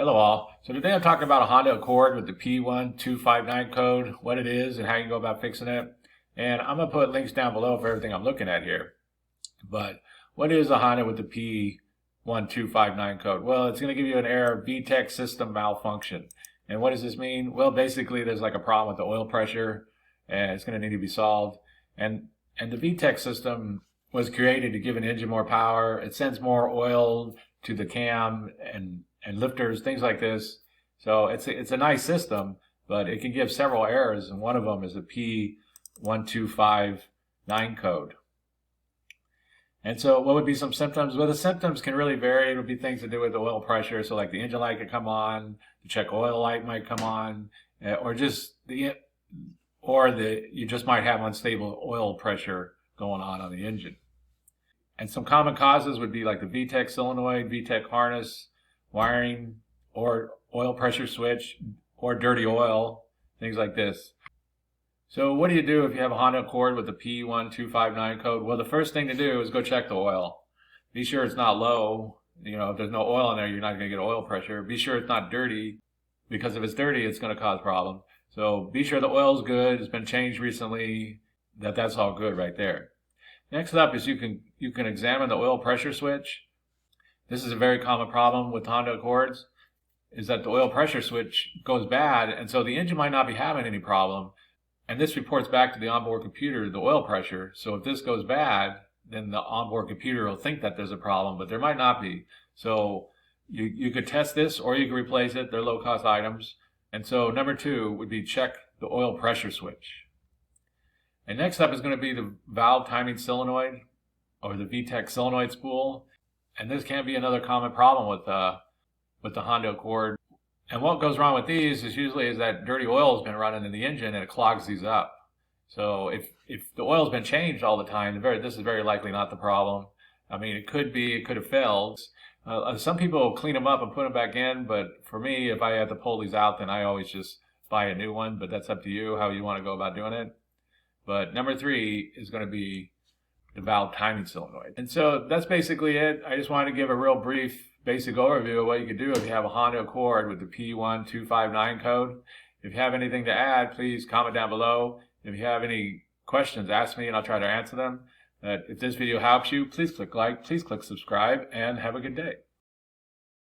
Hello all. So today I'm talking about a Honda Accord with the P1259 code, what it is and how you can go about fixing it. And I'm going to put links down below for everything I'm looking at here. But what is a Honda with the P1259 code? Well, it's going to give you an error, VTEC system malfunction. And what does this mean? Well, basically there's like a problem with the oil pressure and it's going to need to be solved. And the VTEC system was created to give an engine more power. It sends more oil to the cam and lifters, things like this. So it's a nice system, but it can give several errors, and one of them is a P1259 code. And so what would be some symptoms? Well, the symptoms can really vary. It would be things to do with the oil pressure. So like the engine light could come on, the check oil light might come on, or you just might have unstable oil pressure going on the engine. And some common causes would be like the VTEC solenoid, VTEC harness, wiring, or oil pressure switch, or dirty oil, things like this. So what do you do if you have a Honda Accord with the P1259 code? Well, the first thing to do is go check the oil. Be sure it's not low. If there's no oil in there, you're not going to get oil pressure. Be sure it's not dirty, because if it's dirty, it's going to cause problems. So be sure the oil's good, it's been changed recently, that's all good right there. Next up is you can examine the oil pressure switch. This is a very common problem with Honda Accords, is that the oil pressure switch goes bad, and so the engine might not be having any problem. And this reports back to the onboard computer the oil pressure. So if this goes bad, then the onboard computer will think that there's a problem, but there might not be. So you could test this, or you could replace it. They're low-cost items. And so number 2 would be check the oil pressure switch. And next up is going to be the valve timing solenoid, or the VTEC solenoid spool. And this can be another common problem with the Honda Accord. And what goes wrong with these is usually that dirty oil has been running in the engine and it clogs these up. So if the oil's been changed all the time, this is very likely not the problem. I mean, it could have failed. Some people clean them up and put them back in, but for me, if I have to pull these out, then I always just buy a new one. But that's up to you, how you want to go about doing it. But number 3 is going to be the valve timing solenoid. And so that's basically it. I just wanted to give a real brief basic overview of what you could do if you have a Honda Accord with the P1259 code. If you have anything to add, please comment down below. If you have any questions, ask me and I'll try to answer them. If this video helps you, please click like, please click subscribe, and have a good day.